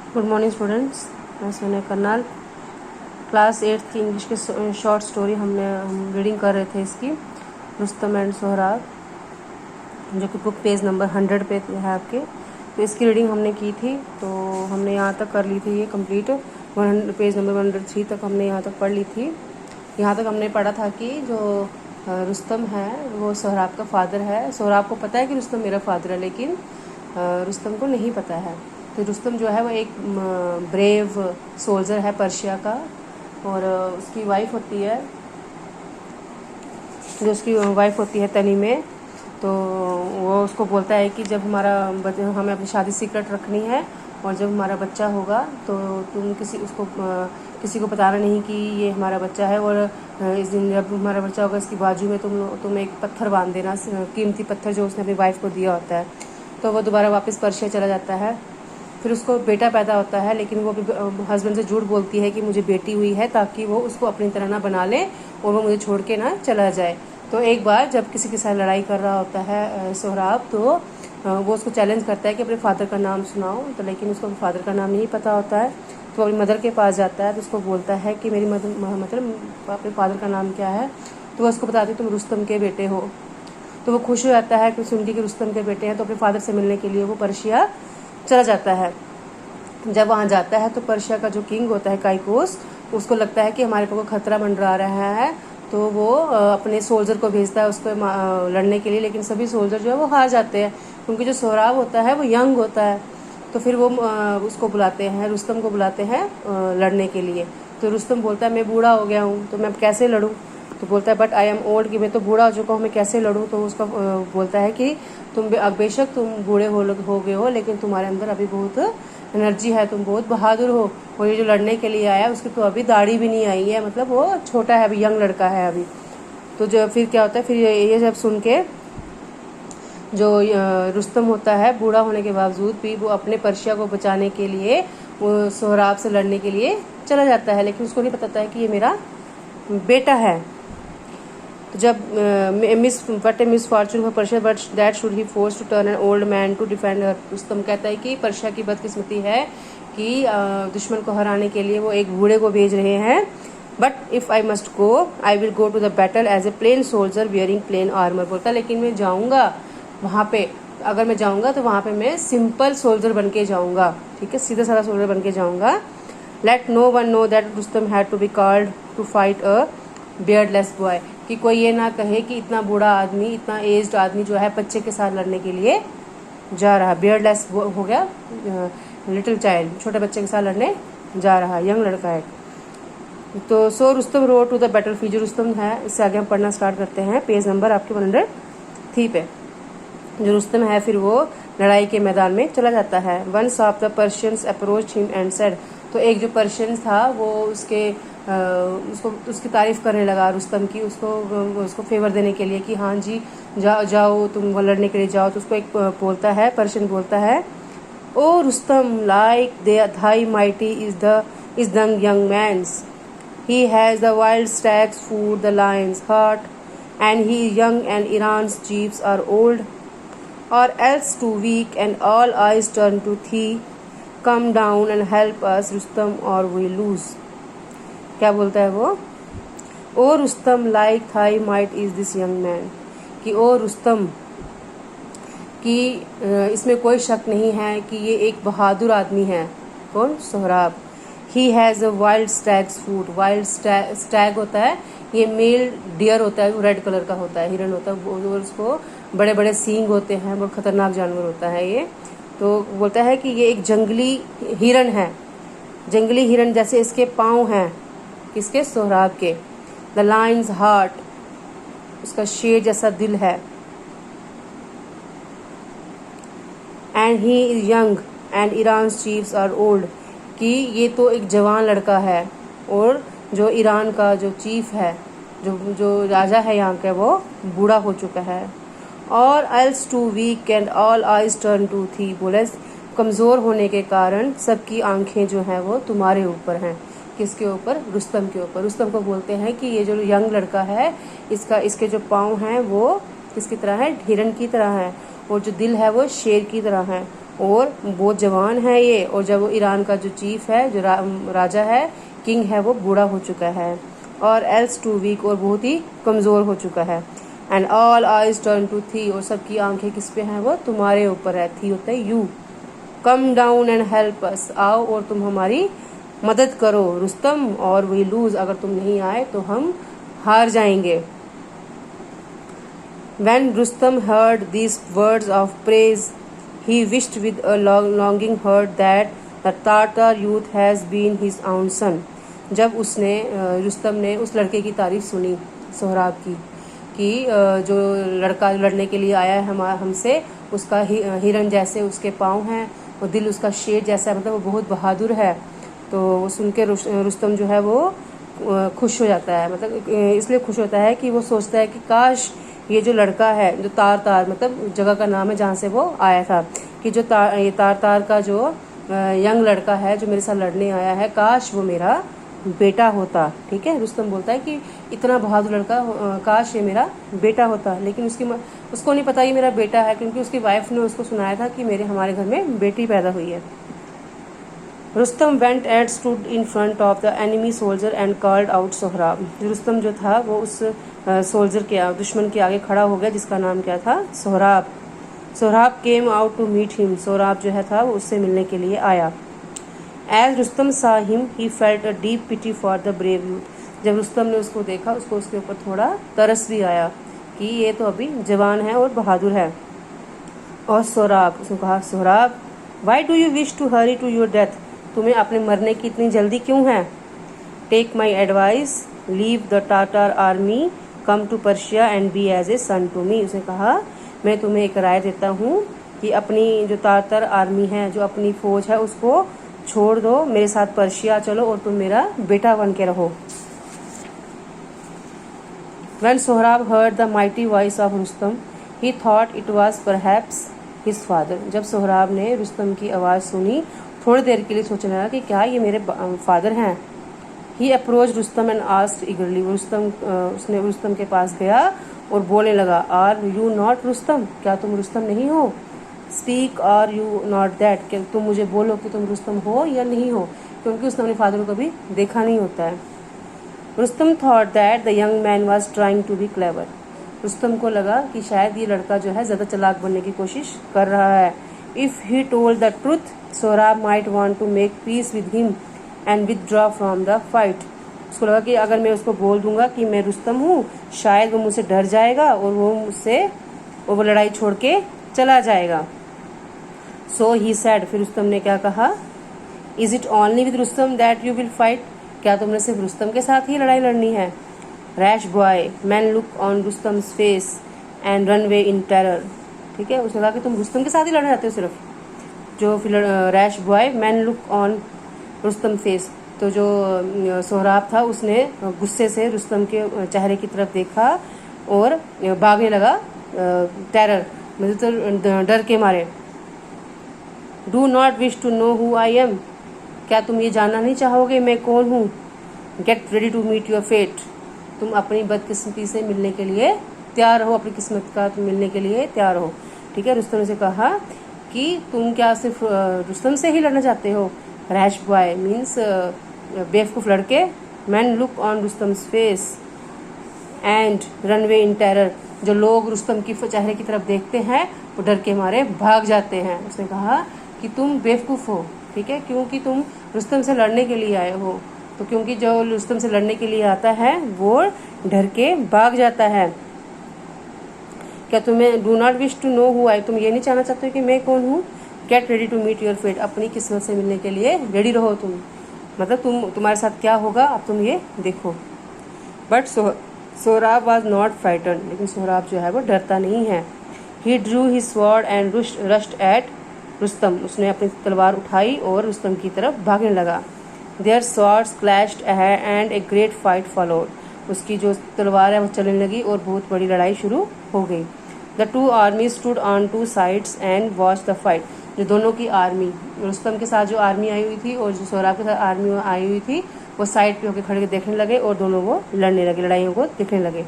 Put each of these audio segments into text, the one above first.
Good morning students, मैं Sonia Karnal. Class 8th की English के शॉर्ट स्टोरी हम रीडिंग कर रहे थे इसकी, रुस्तम एंड सोहराब, जो कि बुक पेज नंबर 100 पे है आपके। तो इसकी रीडिंग हमने की थी, तो हमने यहाँ तक कर ली थी ये कंप्लीट। पेज नंबर 103 तक हमने यहाँ तक पढ़ ली थी। यहाँ तक हमने पढ़ा था कि जो रुस्तम है वो सोहराब का फादर है। सोहराब को पता है कि रुस्तम मेरा फादर है, लेकिन रुस्तम को नहीं पता है। तो रुस्तम जो है वो एक ब्रेव सोल्जर है पर्शिया का, और उसकी वाइफ होती है, जो उसकी वाइफ होती है तनीमे। तो वो उसको बोलता है कि जब हमें अपनी शादी सीक्रेट रखनी है, और जब हमारा बच्चा होगा तो तुम किसी को बताना नहीं कि ये हमारा बच्चा है। और इस दिन जब हमारा बच्चा होगा, इसकी बाजू में तुम एक पत्थर बांध देना, कीमती पत्थर जो उसने अपनी वाइफ को दिया होता है। तो वो दोबारा वापस पर्शिया चला जाता है। फिर उसको बेटा पैदा होता है, लेकिन वो हस्बैंड से झूठ बोलती है कि मुझे बेटी हुई है, ताकि वो उसको अपनी तरह ना बना ले और वो मुझे छोड़ के ना चला जाए। तो एक बार जब किसी के साथ लड़ाई कर रहा होता है सोहराब, तो वो उसको चैलेंज करता है कि अपने फादर का नाम सुनाओ। तो लेकिन उसको फादर का नाम नहीं पता होता है। तो अपनी मदर के पास जाता है, तो उसको बोलता है कि मेरी मतलब अपने फादर का नाम क्या है। तो वो उसको बताती है तुम रुस्तम के बेटे हो। तो वो खुश हो जाता है कि सुन के रुस्तम के बेटे हैं। तो अपने फादर से मिलने के लिए वो पर्शिया चला जाता है। जब वहाँ जाता है तो पर्शिया का जो किंग होता है काइकोस, उसको लगता है कि हमारे पर कोई खतरा मंडरा रहा है। तो वो अपने सोल्जर को भेजता है उसको लड़ने के लिए, लेकिन सभी सोल्जर जो है वो हार जाते हैं, क्योंकि जो सोहराब होता है वो यंग होता है। तो फिर वो उसको बुलाते हैं, रुस्तम को बुलाते हैं लड़ने के लिए। तो रुस्तम बोलता है मैं बूढ़ा हो गया हूँ, तो मैं कैसे लड़ूँ। तो बोलता है बट आई एम ओल्ड, कि मैं तो बूढ़ा हो चुका हूँ, मैं कैसे लड़ूँ। तो उसका बोलता है कि बेशक तुम बूढ़े हो गए हो, लेकिन तुम्हारे अंदर अभी बहुत एनर्जी है, तुम बहुत बहादुर हो। और ये जो लड़ने के लिए आया उसकी तो अभी दाढ़ी भी नहीं आई है, मतलब वो छोटा है अभी, यंग लड़का है अभी। तो जो फिर क्या होता है, फिर ये जब सुन के जो रुस्तम होता है, बूढ़ा होने के बावजूद भी वो अपने पर्शिया को बचाने के लिए वो सोहराब से लड़ने के लिए चला जाता है, लेकिन उसको नहीं पता है कि ये मेरा बेटा है। तो जब misfortune for Persia, but that should he force to turn an old man to defend her. Rustam कहता है कि पर्शिया की बदकिस्मती है कि दुश्मन को हराने के लिए वो एक बूढ़े को भेज रहे हैं। But if I must go, I will go to the battle as a plain soldier wearing plain armour. बोलता लेकिन मैं जाऊँगा वहाँ पे, अगर मैं जाऊँगा तो वहाँ पे मैं सिंपल सोल्जर बन के जाऊँगा, ठीक है, सीधा साधा सोल्जर बन के जाऊँगा। Let no one know that Rustam had to be called to fight a beardless boy, कि कोई ये ना कहे कि इतना बूढ़ा आदमी, इतना एज्ड आदमी जो है बच्चे के साथ लड़ने के लिए जा रहा। बियर्डलेस हो गया लिटिल चाइल्ड, छोटे बच्चे के साथ लड़ने जा रहा, यंग लड़का है। तो so Rustam rode to the battlefield, जो रुस्तम है, इससे आगे हम पढ़ना स्टार्ट करते हैं। पेज नंबर आपके 103 पे। जो रुस्तम है फिर वो लड़ाई के मैदान में चला जाता है। Once of the Persians approach him and said, तो एक जो पर्शियंस था वो उसकी तारीफ करने लगा रुस्तम की, उसको फेवर देने के लिए कि हाँ जी जाओ तुम वो लड़ने के लिए जाओ। तो उसको एक बोलता है, पर्शियन बोलता है, O Rustam, like thy mighty is the young man's, he has the wild stags food the lion's heart, and he is young and Iran's chiefs are old, or else too weak and all eyes turn to thee. Come down and help us Rustam or we lose. क्या बोलता है वो, O Rustam, like thy might is this young man, कि O Rustam, कि इसमें कोई शक नहीं है कि ये एक बहादुर आदमी है। कौन? Sohrab. He has a wild stags food, wild Stag होता है ये मेल डियर होता है, वो रेड कलर का होता है, हिरन होता है, वो उसको बड़े बड़े सींग होते हैं, बहुत खतरनाक जानवर होता है ये। तो बोलता है कि ये एक जंगली हिरन है, जंगली हिरन जैसे इसके पाँव हैं, किसके? सोहराब के। द लायंस हार्ट, उसका शेर जैसा दिल है। And he is young and Iran's chiefs are old, कि ये तो एक जवान लड़का है, और जो ईरान का जो चीफ है, जो राजा है यहाँ का, वो बूढ़ा हो चुका है। और else too weak and all eyes turn to thee, बोले कमज़ोर होने के कारण सबकी आंखें जो हैं वो तुम्हारे ऊपर हैं। किसके ऊपर? रुस्तम के ऊपर। रुस्तम को बोलते हैं कि ये जो यंग लड़का है, इसके जो पाँव हैं वो किसकी तरह है? हिरन की तरह है, और जो दिल है वो शेर की तरह है। और बहुत जवान है ये, और जब वो ईरान का जो चीफ है, जो राजा है, किंग है, वो बूढ़ा हो चुका है, और एल्स टू वीक, और बहुत ही कमज़ोर हो चुका है। And all eyes turn to thee, और सबकी आंखें किस पे हैं, वो तुम्हारे ऊपर है। थी होता है you. Come down and help us, आओ और तुम हमारी मदद करो रुस्तम, और वी लूज, अगर तुम नहीं आए तो हम हार जाएंगे। When Rustam heard these words of praise, he wished with a longing heart that the Tartar youth has been his own son. जब उसने रुस्तम ने उस लड़के की तारीफ सुनी, सोहराब की, कि जो लड़का लड़ने के लिए आया है हमसे, उसका हिरन जैसे उसके पाँव हैं, और दिल उसका शेर जैसा है, मतलब वो बहुत बहादुर है। तो वो सुन के रुस्तम जो है वो खुश हो जाता है, मतलब इसलिए खुश होता है कि वो सोचता है कि काश ये जो लड़का है, जो तार मतलब जगह का नाम है जहाँ से वो आया था, कि जो ये तार का जो यंग लड़का है जो मेरे साथ लड़ने आया है, काश वो मेरा बेटा होता। ठीक है, रुस्तम बोलता है कि इतना बहादुर लड़का, काश ये मेरा बेटा होता। लेकिन उसको नहीं पता ये मेरा बेटा है, क्योंकि उसकी वाइफ ने उसको सुनाया था कि हमारे घर में बेटी पैदा हुई है। Rustam went and stood in front of the enemy soldier and called out Sohrab. Rustam जो था वो उस सोल्जर के दुश्मन के आगे खड़ा हो गया, जिसका नाम क्या था, Sohrab. Sohrab came out to meet him, Sohrab जो है था वो उससे मिलने के लिए आया। As Rustam saw him he felt a deep pity for the brave youth. जब रुस्तम ने उसको देखा, उसको उसके ऊपर थोड़ा तरस भी आया कि ये तो अभी जवान है और बहादुर है। और सोहराब, उसने कहा, Sohrab why do you wish to hurry to your death, तुम्हें अपने मरने की इतनी जल्दी क्यों है। Take my advice, leave the Tatar army, come to Persia and be as a son to me. उसने कहा, मैं तुम्हें एक राय देता हूँ कि अपनी जो तातर आर्मी है, जो अपनी फौज है, उसको छोड़ दो, मेरे साथ पर्शिया चलो और तुम मेरा बेटा बन के रहो। When Sohrab heard the mighty voice of Rustam, he thought it was perhaps his father. जब सोहराब ने रुस्तम की आवाज़ सुनी, थोड़ी देर के लिए सोचने लगा कि क्या ये मेरे फादर हैं। He approached Rustam and asked eagerly. उसने रुस्तम के पास गया और बोलने लगा, Are you not Rustam? क्या तुम रुस्तम नहीं हो? Speak, are you not that? क्या तुम मुझे बोलो कि तुम रुस्तम हो या नहीं हो, क्योंकि उसने अपने फादर को कभी देखा नहीं होता है। Rustam thought that the young man was trying to be clever. Rustam को लगा कि शायद ये लड़का जो है ज़्यादा चालाक बनने की कोशिश कर रहा है। If he told the truth, Sohrab might want to make peace with him and withdraw from the fight. उसको लगा कि अगर मैं उसको बोल दूंगा कि मैं रुस्तम हूँ, शायद वो मुझसे डर जाएगा और वो लड़ाई छोड़ के चला जाएगा। So he said, फिर रुस्तम ने क्या कहा, Is it only with Rustam that you will fight? क्या तुमने सिर्फ रुस्तम के साथ ही लड़ाई लड़नी है? Rash boy, man look on Rustam's face and run way in terror. ठीक है, उसने कहा कि तुम रुस्तम के साथ ही लड़ना चाहते हो सिर्फ। जो फिर rash boy, man look on Rustam face, तो जो सोहराब था उसने गुस्से से रुस्तम के चेहरे की तरफ देखा और भागने लगा, टेरर मतलब तो डर के मारे। Do not wish to know who I am, क्या तुम ये जानना नहीं चाहोगे मैं कौन हूँ। Get ready to meet your fate, तुम अपनी बदकिस्मती से मिलने के लिए तैयार हो, अपनी किस्मत का तुम मिलने के लिए तैयार हो। ठीक है, रुस्तम से कहा कि तुम क्या सिर्फ रुस्तम से ही लड़ना चाहते हो। रैश बॉय मीन्स बेवकूफ़ लड़के, man look on Rustam's face and runway in terror, जो लोग रुस्तम की चेहरे की तरफ देखते हैं वो डर के मारे भाग जाते हैं। उसने कहा कि तुम बेवकूफ़ हो, ठीक है, क्योंकि तुम रुस्तम से लड़ने के लिए आए हो, तो क्योंकि जो रुस्तम से लड़ने के लिए आता है वो डर के भाग जाता है। क्या तुम्हें do not wish to know who I, तुम ये नहीं जानना चाहते हो कि मैं कौन हूँ। Get ready to meet your fate, अपनी किस्मत से मिलने के लिए रेडी रहो तुम, मतलब तुम्हारे साथ क्या होगा अब तुम ये देखो। But Sohrab was not frighten, लेकिन सोहराब जो है वो डरता नहीं है। He drew his sword and rushed at Rustam, उसने अपनी तलवार उठाई और रुस्तम की तरफ भागने लगा। Their swords clashed and a great fight followed, उसकी जो तलवार है वो चलने लगी और बहुत बड़ी लड़ाई शुरू हो गई। The two army stood on two sides and watch the fight, जो दोनों की आर्मी, रुस्तम के साथ जो आर्मी आई हुई थी और जो सोहराब के साथ आर्मी आई हुई थी, वो साइड पे होकर खड़े देखने लगे और दोनों वो लड़ने लगे, लड़ाइयों को देखने लगे।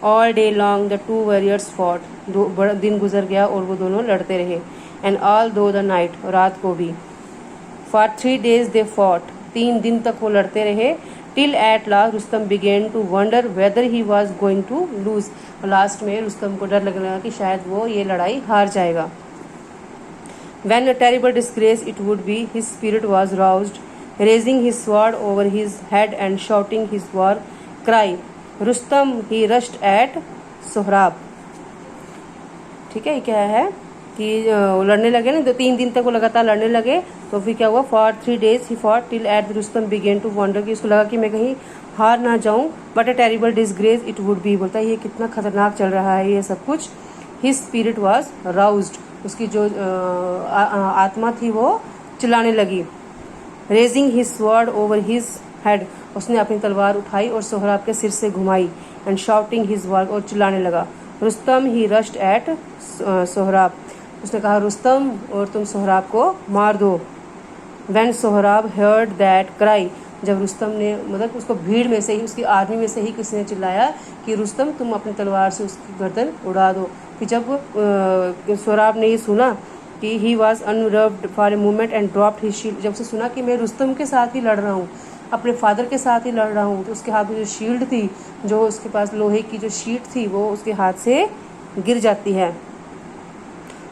All day long the two warriors fought, दिन गुजर गया और वो दोनों लड़ते रहे। एंड ऑल दो द नाइट, रात को भी। फॉर 3 days दे फॉट, 3 दिन तक वो लड़ते रहे। Till at last Rustam began to wonder whether he was going to lose, लास्ट में रुस्तम को डर लगने लगा कि शायद वो ये लड़ाई हार जाएगा। When a terrible disgrace it would be, his spirit was roused, raising his sword over his head and shouting his war cry. Rustam, he rushed at Sohrab. ठीक है, ये क्या है कि वो लड़ने लगे ना, 2-3 दिन तक वो लगातार लड़ने लगे। तो फिर क्या हुआ, for 3 days he fought till at Rustam began to wonder, कि उसको लगा कि मैं कहीं हार ना जाऊं। But a terrible disgrace it would be, बोलता है ये कितना खतरनाक चल रहा है ये सब कुछ। हिज स्पिरिट वॉज राउज्ड, उसकी जो आत्मा थी वो चिल्लाने लगी। Raising his sword over his head, उसने अपनी तलवार उठाई और सोहराब के सिर से घुमाई। एंड शाउटिंग हिज वर्क, और चिल्लाने लगा। Rustam he rushed at Sohrab, उसने कहा रुस्तम और तुम सोहराब को मार दो। When Sohrab heard that cry, जब रुस्तम ने, मतलब उसको भीड़ में से ही, उसकी आर्मी में से ही किसी ने चिल्लाया कि रुस्तम तुम अपनी तलवार से उसकी गर्दन उड़ा दो। फिर जब सोहराब ने ये सुना कि he was unnerved for a moment and dropped his shield, जब से सुना कि मैं रुस्तम के साथ ही लड़ रहा हूँ, अपने फादर के साथ ही लड़ रहा हूँ, तो उसके हाथ में जो शील्ड थी, जो उसके पास लोहे की जो शीट थी, वो उसके हाथ से गिर जाती है।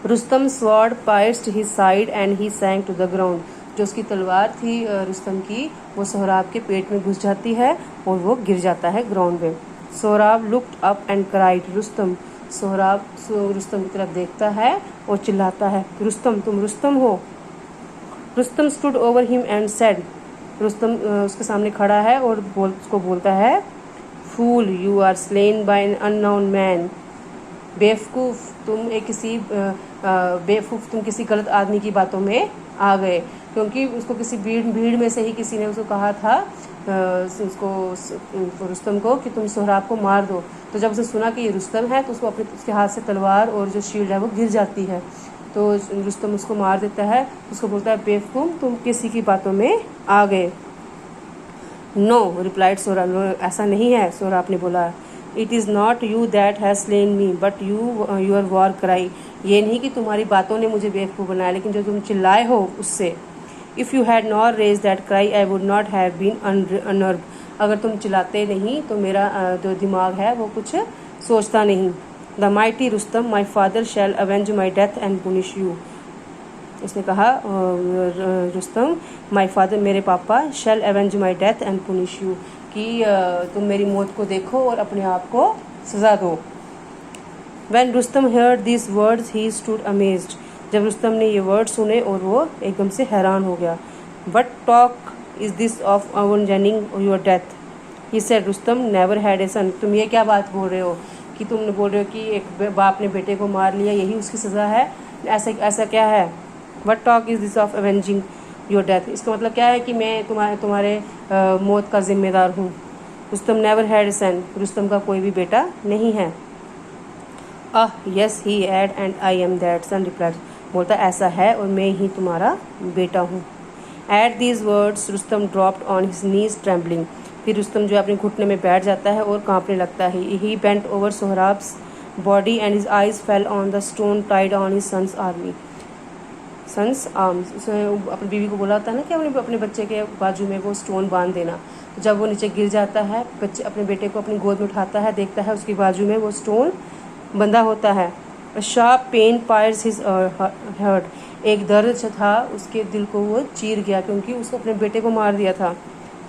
Rustam sword pierced his side and he sank to the ground, जो उसकी तलवार थी रुस्तम की, वो सोहराब के पेट में घुस जाती है और वो गिर जाता है ग्राउंड में। Sohrab looked up and cried Rustam, Sohrab Rustam की तरफ देखता है और चिल्लाता है रुस्तम, तुम रुस्तम हो। Rustam stood over him and said, Rustam उसके सामने खड़ा है और उसको बोलता है fool, you are slain by an unknown man, बेवकूफ़ तुम एक किसी बेवकूफ़ तुम किसी गलत आदमी की बातों में आ गए, क्योंकि उसको किसी भीड़ में से ही किसी ने उसको कहा था उसको रुस्तम को कि तुम सोहराब को मार दो। तो जब उसने सुना कि ये रुस्तम है तो उसके हाथ से तलवार और जो शील्ड है वो गिर जाती है। तो रुस्तम उसको मार देता है, उसको बोलता है बेवकूफ़ तुम किसी की बातों में आ गए। नो रिप्लाइड सोहराब, ऐसा नहीं है, सोहराब ने बोला। It is not you that has slain me but your war cry, ये नहीं कि तुम्हारी बातों ने मुझे बेवकूफ़ बनाया, लेकिन जो तुम चिल्लाए हो उससे। If you had not raise that cry I would not have been unnerved, अगर तुम चिल्लाते नहीं तो मेरा जो दिमाग है वो कुछ सोचता नहीं। The mighty Rustam my father shall avenge my death and punish you, उसने कहा रुस्तम माई फादर, मेरे पापा, shall avenge my death and punish you, कि तुम मेरी मौत को देखो और अपने आप को सज़ा दो। When Rustam heard these words he stood amazed, जब रुस्तम ने ये वर्ड सुने और वो एकदम से हैरान हो गया। What talk is this of avenging your death? He said, Rustam never had a son, तुम ये क्या बात बोल रहे हो कि तुमने बोल रहे हो कि एक बाप ने बेटे को मार लिया, यही उसकी सज़ा है, ऐसा क्या है। What talk is this of avenging your death, इसका मतलब क्या है कि मैं तुम्हारे मौत का जिम्मेदार हूँ। Rustam never had a son, Rustam का कोई भी बेटा नहीं है। Yes he said and I am that son replied, बोलता ऐसा है और मैं ही तुम्हारा बेटा हूँ। At these words Rustam dropped on his knees trembling, फिर रुस्तम जो अपने घुटने में बैठ जाता है और कांपने लगता है। He bent over Sohrab's body and his eyes fell on the stone tied on his son's arms, उसने अपनी बीवी को बोला होता है ना कि अपने बच्चे के बाजू में वो स्टोन बांध देना। तो जब वो नीचे गिर जाता है, बच्चे अपने बेटे को अपनी गोद में उठाता है, देखता है उसकी बाजू में वो स्टोन बंधा होता है। Sharp pain pierce his heart, एक दर्द था उसके दिल को वो चीर गया, क्योंकि उसको अपने बेटे को मार दिया था।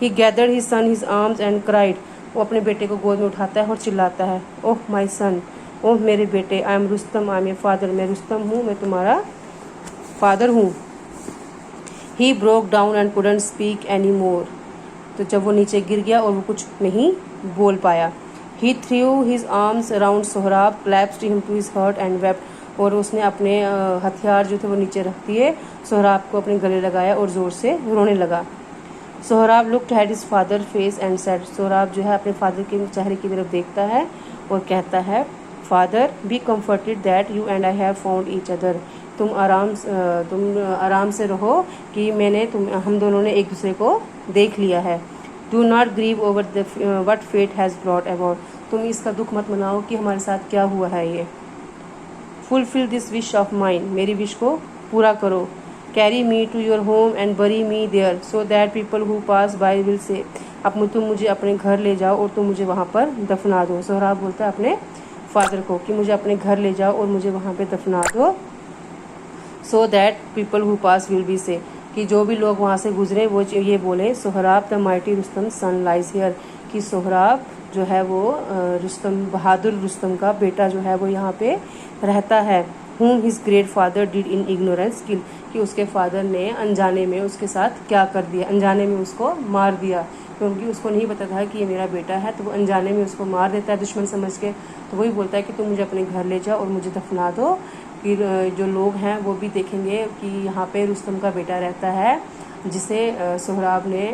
He gathered his son his arms and cried, वो अपने बेटे को गोद में उठाता है और चिल्लाता है ओह माई सन, ओह मेरे बेटे, I am Rustam, I am a father, मैं रुस्तम हूँ, मैं तुम्हारा फादर हूँ। He broke down and couldn't speak any more, तो जब वो नीचे गिर गया और वो कुछ नहीं बोल पाया। He threw his arms around Sohrab, clasped him to his heart and wept, और उसने अपने हथियार जो थे वो नीचे रख दिए, सोहराब को अपने गले लगाया और ज़ोर से रोने लगा। Sohrab looked at his father face and said, Sohrab जो है अपने फादर के चेहरे की तरफ देखता है और कहता है father be comforted that you and I have found each other, तुम आराम से रहो कि हम दोनों ने एक दूसरे को देख लिया है। Do not grieve over what fate has brought about, तुम इसका दुख मत मनाओ कि हमारे साथ क्या हुआ है ये। Fulfil this wish of mine, मेरी विश को पूरा करो। Carry me to your home and bury me there so that people who pass by will say, अब तुम मुझे अपने घर ले जाओ और तुम मुझे वहाँ पर दफना दो। सोहराब बोलता है अपने फादर को कि मुझे अपने घर ले जाओ और मुझे वहाँ पे दफना दो। सो that people who pass will be से, कि जो भी लोग वहाँ से गुजरे वो ये बोले Sohrab the mighty Rustam son lies here, कि सोहराब जो है वो रुस्तम, बहादुर रुस्तम का बेटा जो है वो यहाँ पे रहता है। whom his great father did in ignorance kill, कि उसके फादर ने अनजाने में उसके साथ क्या कर दिया, अनजाने में उसको मार दिया, क्योंकि उसको नहीं पता था कि ये मेरा बेटा है, तो वो अनजाने में उसको मार देता है दुश्मन समझ के। तो वही बोलता है कि तुम मुझे अपने घर ले जाओ और मुझे दफना दो, कि जो लोग हैं वो भी देखेंगे कि यहाँ पे रुस्तम का बेटा रहता है, जिसे सोहराब ने,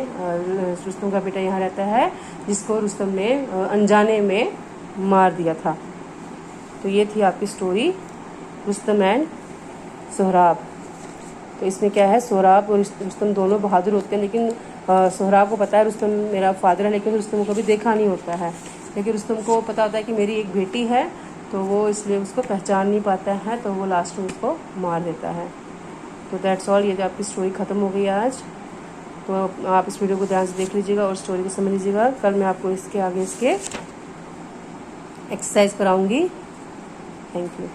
रुस्तम का बेटा यहाँ रहता है जिसको रुस्तम ने अनजाने में मार दिया था। तो ये थी आपकी स्टोरी रुस्तम एंड सोहराब। तो इसमें क्या है, सोहराब और रुस्तम दोनों बहादुर होते हैं, लेकिन सोहराब को पता है रुस्तम मेरा फादर है, लेकिन रुस्तम को कभी देखा नहीं होता है। लेकिन रुस्तम को पता होता है कि मेरी एक बेटी है, तो वो इसलिए उसको पहचान नहीं पाता है, तो वो लास्ट में उसको मार देता है। तो दैट्स ऑल, ये आपकी स्टोरी ख़त्म हो गई आज। तो आप इस वीडियो को ध्यान से देख लीजिएगा और स्टोरी को समझ लीजिएगा। कल मैं आपको इसके आगे इसके एक्सरसाइज कराऊंगी। Thank you.